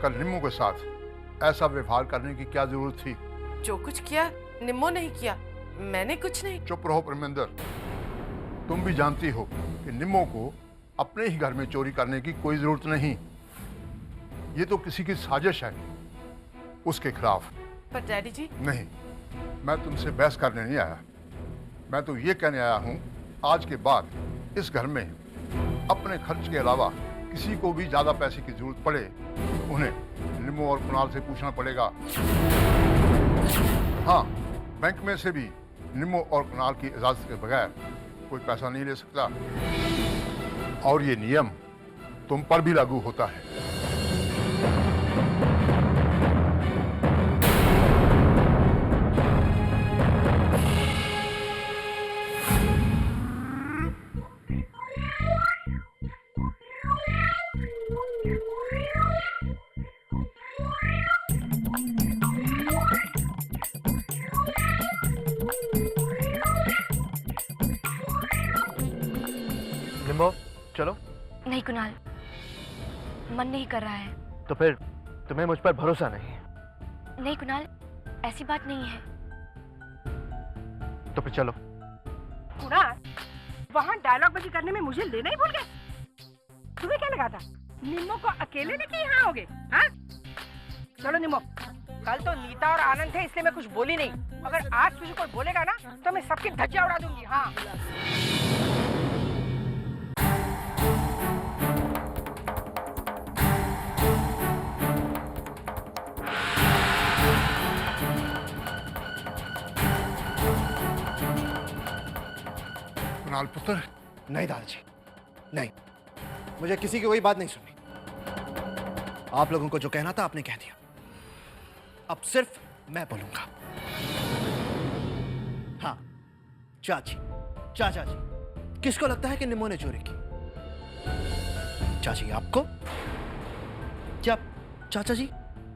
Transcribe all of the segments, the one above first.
कल निम्मो के साथ ऐसा व्यवहार करने की क्या जरूरत थी? जो कुछ किया निम्मो नहीं किया, मैंने कुछ नहीं। चुप रहो परमिंदर। तुम भी जानती हो कि निम्मो को अपने ही घर में चोरी करने की कोई जरूरत नहीं। ये तो किसी की साजिश है उसके खिलाफ। पर डैडी जी। नहीं, मैं तुमसे बहस करने नहीं आया। मैं तो ये कहने आया हूं, आज के बाद इस घर में अपने खर्च के अलावा किसी को भी ज्यादा पैसे की जरूरत पड़े, उन्हें निम्मो और कुणाल से पूछना पड़ेगा। हाँ, बैंक में से भी निम्मो और कुणाल की इजाजत के बगैर कोई पैसा नहीं ले सकता। और ये नियम तुम पर भी लागू होता है। निम्मो चलो। नहीं कुणाल, मन नहीं कर रहा है। तो फिर तुम्हें मुझ पर भरोसा नहीं? नहीं कुणाल, ऐसी बात नहीं है। तो फिर चलो। कुणाल, वहाँ डायलॉग बाजी करने में मुझे लेना ही भूल गए। तुम्हें क्या लगा था निम्मो को अकेले लेके यहाँ आओगे? हाँ चलो निम्मो, कल तो नीता और आनंद थे इसलिए मैं कुछ बोली नहीं। अगर आज तुझे कोई बोलेगा ना तो मैं सबकी धज्जियां उड़ा दूंगी। हाँ कुणाल पुत्र। नहीं दादाजी, नहीं, मुझे किसी की कोई बात नहीं सुननी। आप लोगों को जो कहना था आपने कह दिया। अब सिर्फ मैं बोलूंगा। हाँ चाची, चाचा जी, किसको लगता है कि निम्मो ने चोरी की? चाची आपको? क्या चाचा जी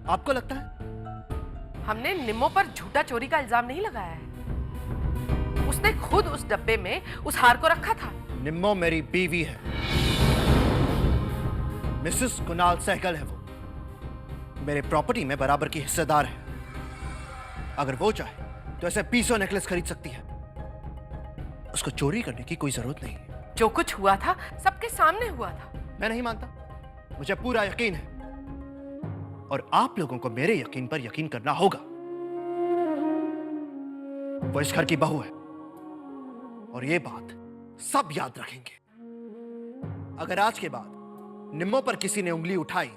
आपको लगता है? हमने निम्मो पर झूठा चोरी का इल्जाम नहीं लगाया है। उसने खुद उस डब्बे में उस हार को रखा था। निम्मो मेरी बीवी है, मिसेस कुणाल सहगल है। वो मेरे प्रॉपर्टी में बराबर की हिस्सेदार है। अगर वो चाहे तो ऐसे पीसों नेकलेस खरीद सकती है। उसको चोरी करने की कोई जरूरत नहीं। जो कुछ हुआ था सबके सामने हुआ था। मैं नहीं मानता, मुझे पूरा यकीन है। और आप लोगों को मेरे यकीन पर यकीन करना होगा। वो इस घर की बहू है और ये बात सब याद रखेंगे। अगर आज के बाद निम्मो पर किसी ने उंगली उठाई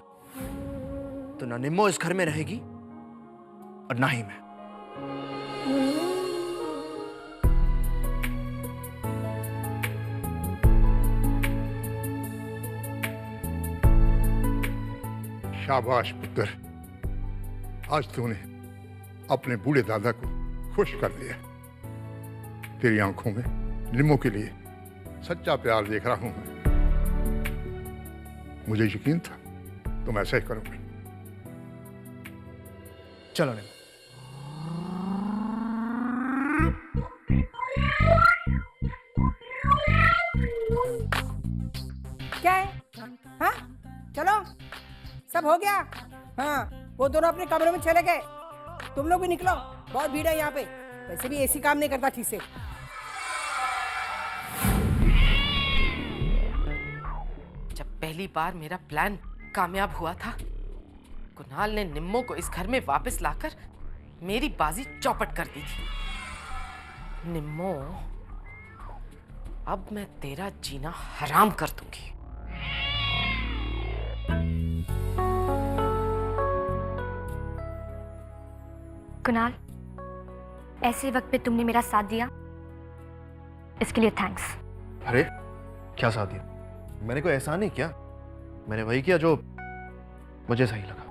तो ना निम्मो इस घर में रहेगी और ना ही मैं। शाबाश पुत्र, आज तूने अपने बूढ़े दादा को खुश कर दिया। तेरी आंखों में निम्मो के लिए सच्चा प्यार देख रहा हूं मैं। मुझे यकीन था तुम ऐसा ही करोगे। चलो निम्मो। क्या है? हाँ चलो, सब हो गया। हाँ वो दोनों अपने कमरे में चले गए। तुम लोग भी निकलो, बहुत भीड़ है यहाँ पे। वैसे भी एसी काम नहीं करता ठीक से। जब पहली बार मेरा प्लान कामयाब हुआ था, कुणाल ने निम्मो को इस घर में वापस लाकर मेरी बाजी चौपट कर दी थी। निम्मो, अब मैं तेरा जीना हराम कर दूंगी। कुणाल, ऐसे वक्त पे तुमने मेरा साथ दिया, इसके लिए थैंक्स। अरे क्या साथ दिया? मैंने कोई एहसान नहीं किया। मैंने वही किया जो मुझे सही लगा।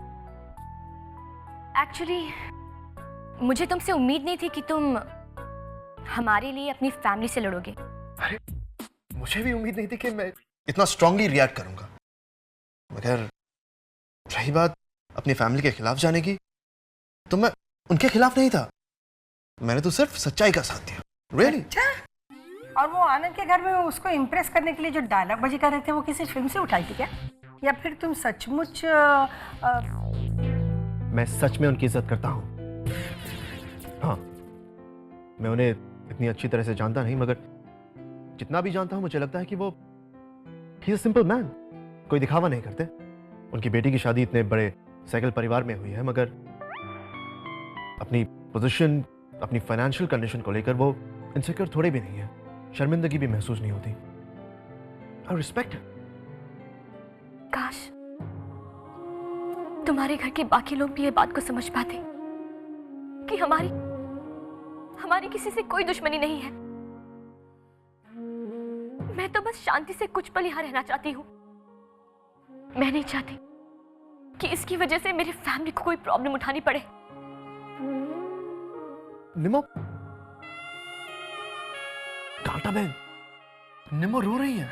एक्चुअली मुझे तुमसे उम्मीद नहीं थी कि तुम हमारे लिए अपनी फैमिली से लड़ोगे। अरे मुझे भी उम्मीद नहीं थी कि मैं इतना स्ट्रांगली रिएक्ट करूंगा। मगर रही बात अपनी फैमिली के खिलाफ जाने की, तो मैं उनके खिलाफ नहीं था। मैंने तो सिर्फ सच्चाई का साथ दिया। रियली? और वो आनंद के घर में उसको इम्प्रेस करने के लिए जो डायलॉग बाजी कर रहे थे वो किसी फिल्म से उठाई थी क्या? या फिर तुम सचमुच मैं सच में उनकी इज्जत करता हूँ। हाँ, मैं उन्हें इतनी अच्छी तरह से जानता नहीं, मगर जितना भी जानता हूँ मुझे लगता है कि वो he is a simple man. कोई दिखावा नहीं करते। उनकी बेटी की शादी इतने बड़े सैकल परिवार में हुई है, मगर अपनी पोजीशन, अपनी फाइनेंशियल कंडीशन को लेकर वो इनसिक्योर थोड़े भी नहीं है। शर्मिंदगी भी महसूस नहीं होती। और रिस्पेक्ट। काश तुम्हारे घर के बाकी लोग भी ये बात को समझ पाते कि हमारी किसी से कोई दुश्मनी नहीं है। मैं तो बस शांति से कुछ पल यहां रहना चाहती हूँ। मैं नहीं चाहती कि इसकी वजह से मेरी फैमिली को कोई प्रॉब्लम उठानी पड़े। निमो, कांटा बहन, निमो रो रही है।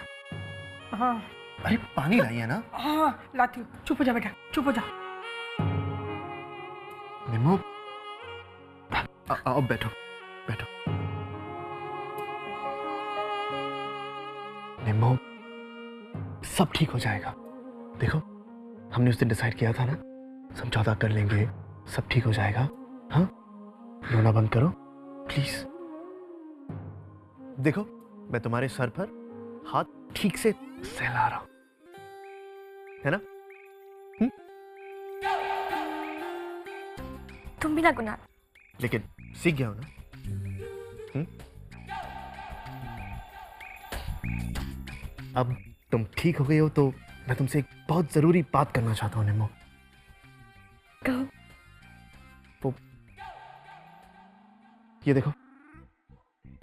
हाँ अरे पानी लाइए ना। हाँ लाती हूँ। चुप हो जा बेटा, चुप हो जा। निमो, आओ बैठो बैठो। निमो, सब ठीक हो जाएगा। देखो, हमने उस दिन डिसाइड किया था ना, समझौता कर लेंगे, सब ठीक हो जाएगा। हाँ, रोना बंद करो प्लीज। देखो, मैं तुम्हारे सर पर हाथ ठीक से सहला रहा हूं, है ना? तुम भी ना गुनाह। लेकिन सीख गया हो ना? अब तुम ठीक हो गए हो तो मैं तुमसे एक बहुत जरूरी बात करना चाहता हूं निमो। कहो। वो ये देखो,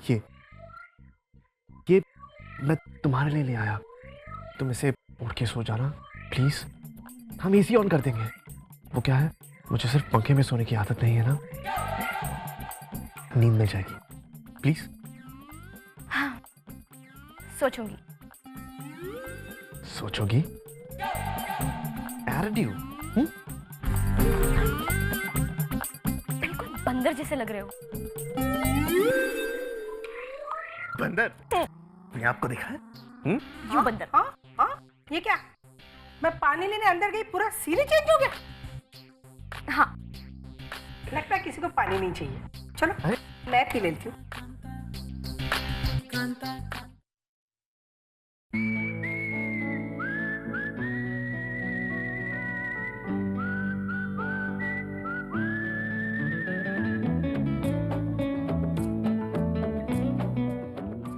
ये मैं तुम्हारे लिए ले आया। तुम इसे उठ के सो जाना प्लीज। हम एसी ऑन कर देंगे। वो क्या है, मुझे सिर्फ पंखे में सोने की आदत नहीं है ना, नींद मिल जाएगी प्लीज। हाँ, सोचूंगी। सोचोगी? एटीट्यूड। बिल्कुल बंदर जैसे लग रहे हो। बंदर? मैंने आपको देखा है? यू बंदर। हाँ हाँ, ये क्या? मैं पानी लेने अंदर गई, पूरा सीन ही चेंज हो गया। हाँ, लगता है किसी को पानी नहीं चाहिए। चलो अरे? मैं पी लेती हूँ।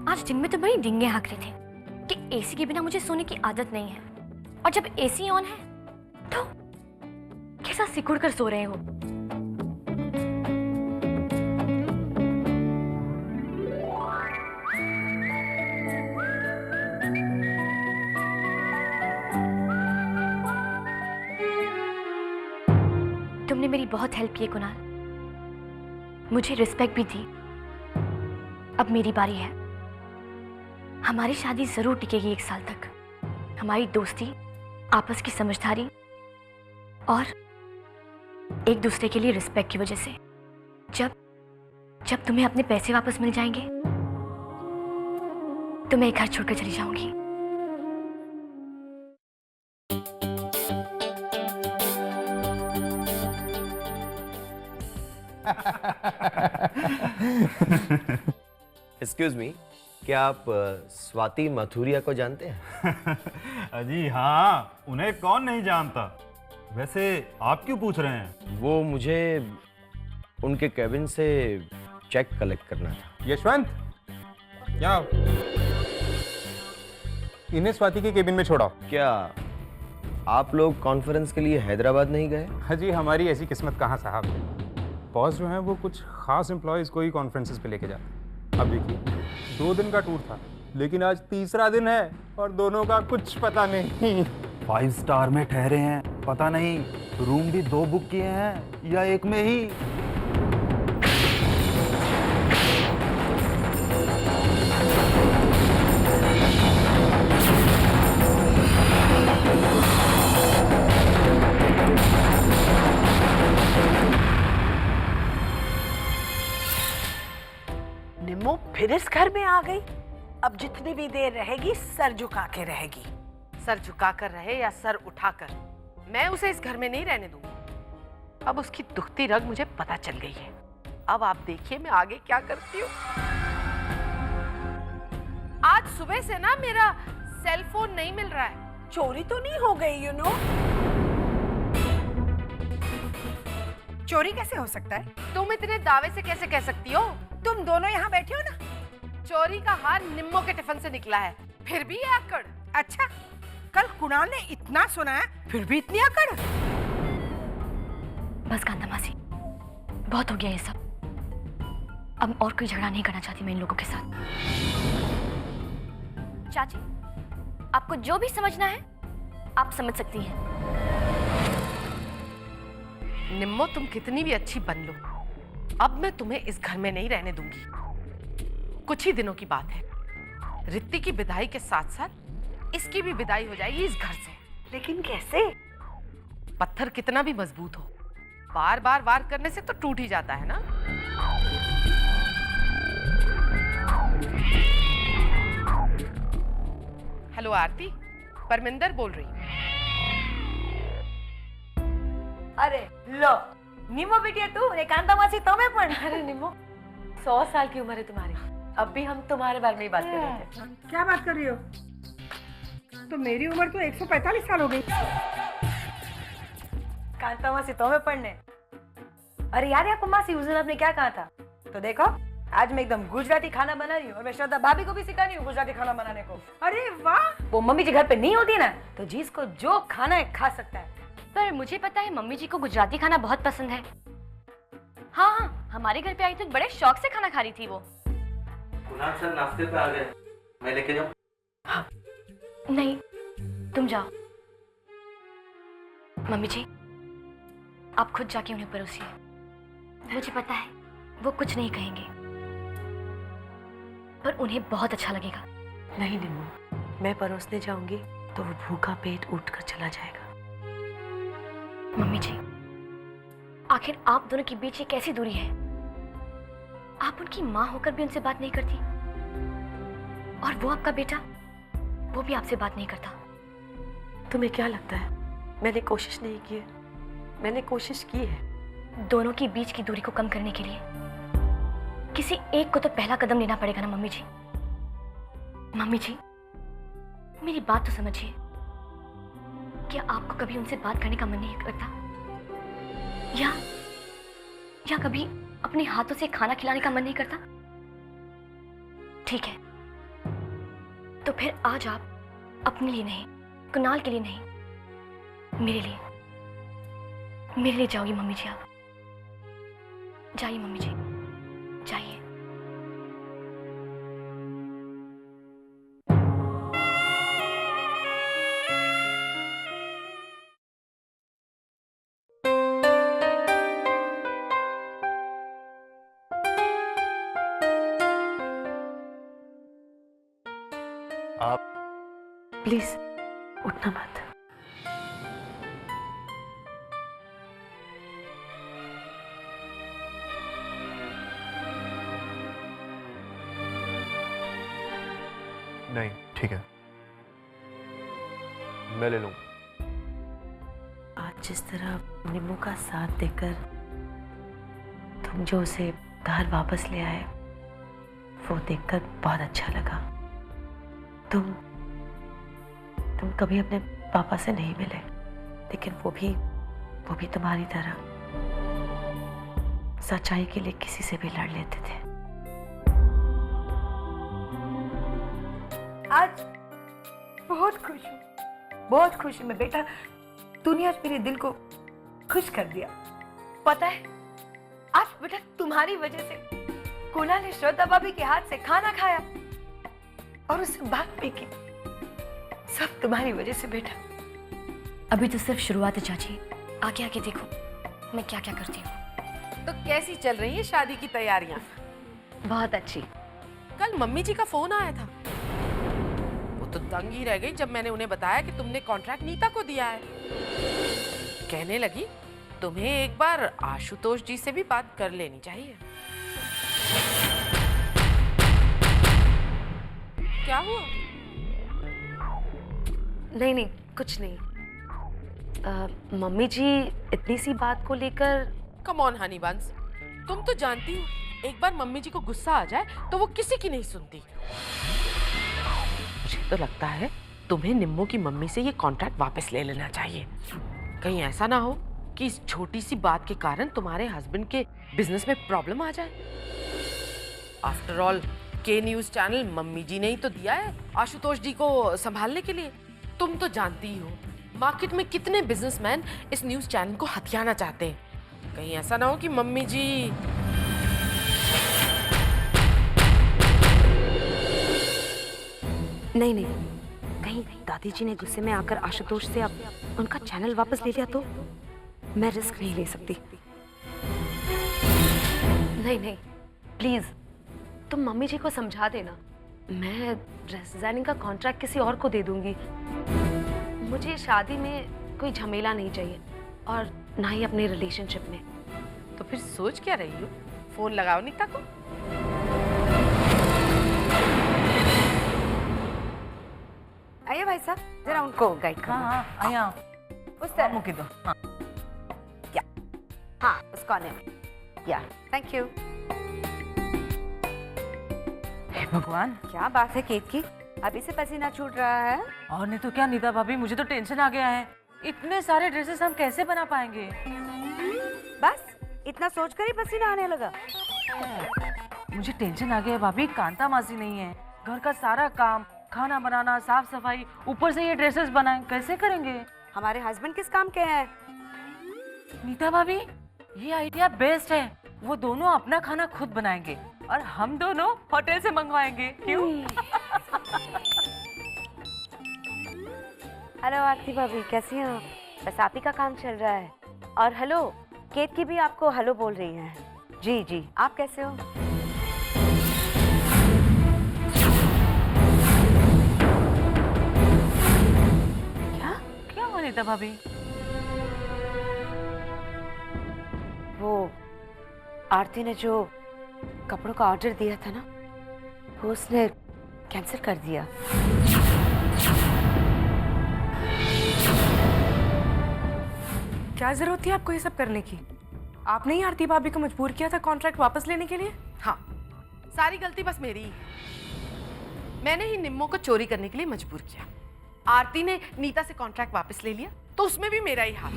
आज दिन में तो बड़ी डिंगे हाँक रहे थे कि एसी के बिना मुझे सोने की आदत नहीं है, और जब एसी ऑन है तो कैसा सिकुड़ कर सो रहे हो। तुमने मेरी बहुत हेल्प की कुणाल, मुझे रिस्पेक्ट भी दी। अब मेरी बारी है। हमारी शादी जरूर टिकेगी 1 साल तक। हमारी दोस्ती, आपस की समझदारी और एक दूसरे के लिए रिस्पेक्ट की वजह से जब तुम्हें अपने पैसे वापस मिल जाएंगे तो मैं घर छोड़कर चली जाऊंगी। एक्सक्यूज मी, क्या आप स्वाति मथुरिया को जानते हैं? अजी हाँ, उन्हें कौन नहीं जानता। वैसे आप क्यों पूछ रहे हैं? वो मुझे उनके केबिन से चेक कलेक्ट करना था। यशवंत, क्या इन्हें स्वाति के केबिन में छोड़ा? क्या आप लोग कॉन्फ्रेंस के लिए हैदराबाद नहीं गए? अजी हमारी ऐसी किस्मत कहाँ साहब। बॉस जो है वो कुछ खास एम्प्लॉयज़ को ही कॉन्फ्रेंसेस पे लेके जाते। अब देखिए, 2 दिन का टूर था, लेकिन आज 3रा दिन है और दोनों का कुछ पता नहीं। 5 स्टार में ठहरे हैं, पता नहीं रूम भी 2 बुक किए हैं या 1 में ही। निम्मो फिर इस घर में आ गई। अब जितनी भी देर रहेगी सर झुका के रहेगी। सर झुकाकर रहे या सर उठाकर, मैं उसे इस घर में नहीं रहने दूंगी। अब उसकी दुखती रग मुझे पता चल गई है। अब आप देखिए मैं आगे क्या करती हूँ। आज सुबह से ना मेरा सेल फोन नहीं मिल रहा है। चोरी तो नहीं हो गई यू नो? चोरी कैसे हो सकता है? तुम इतने दावे से कैसे कह सकती हो? तुम दोनों यहाँ बैठे हो ना। चोरी का हार निम्मो के टिफिन से निकला है, फिर भी ये आकड़। अच्छा, कल कुणाल ने इतना सुनाया फिर भी इतनी आकड़? बस कांता मासी, बहुत हो गया ये सब। अब और कोई झगड़ा नहीं करना चाहती मैं इन लोगों के साथ। चाची, आपको जो भी समझना है आप समझ सकती हैं। निम्मो, तुम कितनी भी अच्छी बन लो, अब मैं तुम्हें इस घर में नहीं रहने दूंगी। कुछ ही दिनों की बात है, रित्ती की विदाई के साथ साथ इसकी भी विदाई हो जाएगी इस घर से। लेकिन कैसे? पत्थर कितना भी मजबूत हो, बार बार वार करने से तो टूट ही जाता है ना। हेलो आरती, परमिंदर बोल रही हूँ। अरे लो निमो बेटिया, तू ने कांता मासी तो मैं पण। अरे निम्मो, 100 साल की उम्र है तुम्हारी, अब भी हम तुम्हारे बारे में ही बात कर रहे थे। क्या बात कर रही हो? तो मेरी उम्र तो 145 साल हो गई। कांता मासी तो मैं पढ़ने। अरे यार आपको मासी उस दिन आपने क्या कहा था? तो देखो आज मैं एकदम गुजराती खाना बना रही हूँ और मैं श्रद्धा भाभी को भी सिखा रही हूँ गुजराती खाना बनाने को। अरे वाह! वो मम्मी जी घर पे नहीं होती ना, तो जिसको जो खाना है खा सकता है। पर मुझे पता है मम्मी जी को गुजराती खाना बहुत पसंद है। हाँ हाँ, हमारे घर पे आई तो बड़े शौक से खाना खा रही थी वो। कुणाल सर नाश्ते पे आ गए, मैं लेके जाऊं? हाँ, नहीं तुम जाओ। मम्मी जी, आप खुद जाके उन्हें परोसिए। मुझे पता है वो कुछ नहीं कहेंगे, पर उन्हें बहुत अच्छा लगेगा। नहीं निम्मो, मैं परोसने जाऊंगी तो वो भूखा पेट उठकर चला जाएगा। मम्मी जी, आखिर आप दोनों के बीच ये कैसी दूरी है? आप उनकी माँ होकर भी उनसे बात नहीं करती, और वो आपका बेटा, वो भी आपसे बात नहीं करता। तुम्हें क्या लगता है मैंने कोशिश नहीं की है? मैंने कोशिश की है। दोनों के बीच की दूरी को कम करने के लिए किसी एक को तो पहला कदम लेना पड़ेगा ना मम्मी जी। मम्मी जी, मेरी बात तो समझिए। क्या आपको कभी उनसे बात करने का मन नहीं करता? या कभी अपने हाथों से खाना खिलाने का मन नहीं करता? ठीक है, तो फिर आज आप अपने लिए नहीं, कुणाल के लिए नहीं, मेरे लिए जाओगी मम्मी जी। आप जाइए मम्मी जी, जाइए। आप प्लीज उठना मत। नहीं, ठीक है, मैं ले लूँ। आज जिस तरह निम्मो का साथ देकर तुम जो उसे घर वापस ले आए, वो देखकर बहुत अच्छा लगा। तुम कभी अपने पापा से नहीं मिले, लेकिन वो भी तुम्हारी तरह सच्चाई के लिए किसी से भी लड़ लेते थे। आज बहुत खुश हूँ मैं बेटा। तूने आज मेरे दिल को खुश कर दिया। पता है, आज बेटा तुम्हारी वजह से कुणाल ने श्रद्धा भाभी के हाथ से खाना खाया और उससे बात भी की। सब तुम्हारी वजह से बेटा। अभी तो सिर्फ शुरुआत है चाची, आगे आगे देखो मैं क्या क्या करती हूँ। तो कैसी चल रही है शादी की तैयारियां? बहुत अच्छी। कल मम्मी जी का फोन आया था, वो तो दंग ही रह गई जब मैंने उन्हें बताया कि तुमने कॉन्ट्रैक्ट नीता को दिया है। कहने लगी तुम्हें एक बार आशुतोष जी से भी बात कर लेनी चाहिए। क्या हुआ? नहीं नहीं, कुछ नहीं। मम्मी जी इतनी सी बात को लेकर। कम ऑन हनी बंस, तुम तो जानती हो एक बार मम्मी जी को गुस्सा आ जाए तो वो किसी की नहीं सुनती। मुझे तो लगता है तुम्हें निम्मो की मम्मी से ये कॉन्ट्रैक्ट वापस ले लेना चाहिए। कहीं ऐसा ना हो कि इस छोटी सी बात के कारण तुम्हारे हस्बैंड के बिजनेस में प्रॉब्लम आ जाए। आफ्टर ऑल के न्यूज चैनल मम्मी जी ने ही तो दिया है आशुतोष जी को संभालने के लिए। तुम तो जानती ही हो मार्केट में कितने बिजनेसमैन इस न्यूज चैनल को हथियाना चाहते हैं। कहीं ऐसा ना हो कि मम्मी जी। नहीं नहीं, कहीं दादी जी ने गुस्से में आकर आशुतोष से अब उनका चैनल वापस ले लिया तो मैं रिस्क नहीं ले सकती। नहीं नहीं, प्लीज तुम मम्मी जी को समझा देना। मैं ड्रेस डिजाइनिंग का कॉन्ट्रैक्ट किसी और को दे दूंगी। मुझे शादी में कोई झमेला नहीं चाहिए और ना ही अपने रिलेशनशिप में। तो फिर सोच क्या रही हो? फोन लगाओ नीता को। आइए भाई साहब, जरा उनको गाइड करो। हाँ आया उस तरह मुझे दो। हाँ हाँ, उस कोने में। या थैंक यू। हे भगवान, क्या बात है केत की, अभी से पसीना छूट रहा है। और नहीं तो क्या नीता भाभी, मुझे तो टेंशन आ गया है। इतने सारे ड्रेसेस हम कैसे बना पाएंगे? बस इतना सोचकर ही पसीना आने लगा। मुझे टेंशन आ गया है भाभी, कांता मासी नहीं है, घर का सारा काम, खाना बनाना, साफ सफाई, ऊपर से ये ड्रेसेस बनाए, कैसे करेंगे? हमारे हस्बैंड किस काम के हैं? नीता भाभी, ये आइडिया बेस्ट है। वो दोनों अपना खाना खुद बनाएंगे और हम दोनों होटल से मंगवाएंगे, क्यों? हेलो आरती भाभी, कैसी हैं आप? बस आप ही का काम चल रहा है। और हेलो, केत की भी आपको हेलो बोल रही है। जी जी, आप कैसे हो? क्या हुआ नीता भाभी? वो आरती ने जो कपड़ों का ऑर्डर दिया था ना, वो उसने कैंसिल कर दिया। क्या जरूरत थी आपको ये सब करने की? आपने ही आरती भाभी को मजबूर किया था कॉन्ट्रैक्ट वापस लेने के लिए। हाँ, सारी गलती बस मेरी ही है। मैंने ही निम्मो को चोरी करने के लिए मजबूर किया। आरती ने नीता से कॉन्ट्रैक्ट वापस ले लिया तो उसमें भी मेरा ही हाथ।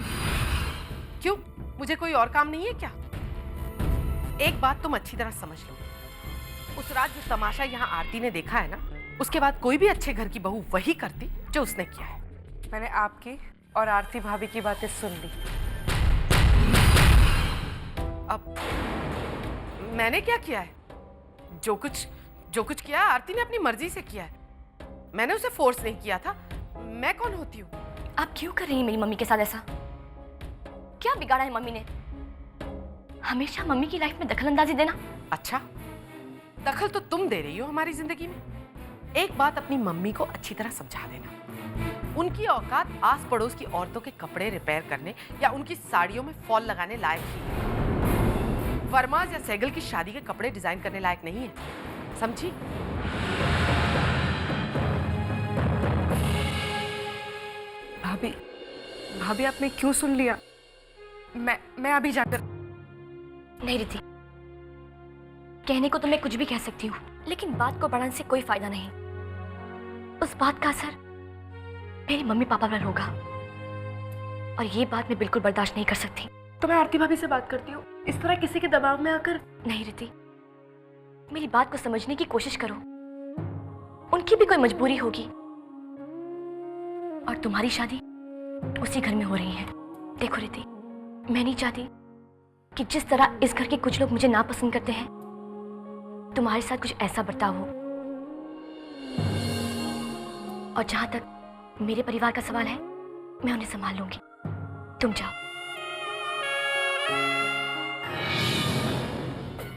क्यों, मुझे कोई और काम नहीं है क्या? एक बात तुम अच्छी तरह समझ लो, उस रात जो तमाशा यहाँ आरती ने देखा है ना, उसके बाद कोई भी अच्छे घर की बहू वही करती जो उसने किया है। मैंने आपकी और आरती भाभी की बातें सुन ली। अब मैंने क्या किया है? जो कुछ किया है आरती ने अपनी मर्जी से किया है। मैंने उसे फोर्स नहीं किया था। मैं कौन होती हूँ? आप क्यों कर रही हैं मेरी मम्मी के साथ ऐसा? क्या बिगाड़ा है मम्मी ने? हमेशा मम्मी की लाइफ में दखलंदाजी देना। अच्छा, दखल तो तुम दे रही हो हमारी जिंदगी में। एक बात अपनी मम्मी को अच्छी तरह समझा देना, उनकी औकात आस पड़ोस की औरतों के कपड़े रिपेयर करने या उनकी साड़ियों में फॉल लगाने लायक ही है। वर्माज या सहगल की शादी के कपड़े डिजाइन करने लायक नहीं है, समझी? भाभी आपने क्यों सुन लिया? मैं अभी जाकर। नहीं रिति, कहने को तो मैं कुछ भी कह सकती हूँ, लेकिन बात को बढ़ाने से कोई फायदा नहीं। उस बात का असर मेरे मम्मी पापा पर होगा और ये बात मैं बिल्कुल बर्दाश्त नहीं कर सकती। तो मैं आरती भाभी से बात करती हूँ, इस तरह किसी के दबाव में आकर। नहीं रिति, मेरी बात को समझने की कोशिश करो। उनकी भी कोई मजबूरी होगी और तुम्हारी शादी उसी घर में हो रही है। देखो रिति, मैं नहीं चाहती कि जिस तरह इस घर के कुछ लोग मुझे नापसंद करते हैं, तुम्हारे साथ कुछ ऐसा बर्ताव हो। और जहां तक मेरे परिवार का सवाल है, मैं उन्हें संभाल लूंगी। तुम जाओ।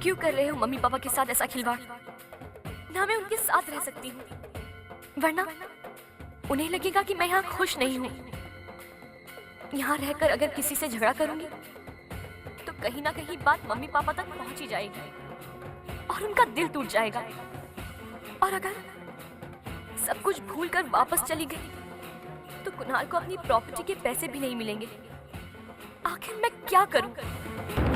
क्यों कर रहे हो मम्मी पापा के साथ ऐसा खिलवाड़? ना मैं उनके साथ रह सकती हूँ, वरना उन्हें लगेगा कि मैं यहाँ खुश नहीं हूँ। यहाँ रहकर अगर किसी से झगड़ा करूंगी तो कहीं ना कहीं बात मम्मी पापा तक पहुंच ही जाएगी और उनका दिल टूट जाएगा। और अगर सब कुछ भूल कर वापस चली गई तो कुणाल को अपनी प्रॉपर्टी के पैसे भी नहीं मिलेंगे। आखिर मैं क्या करूं?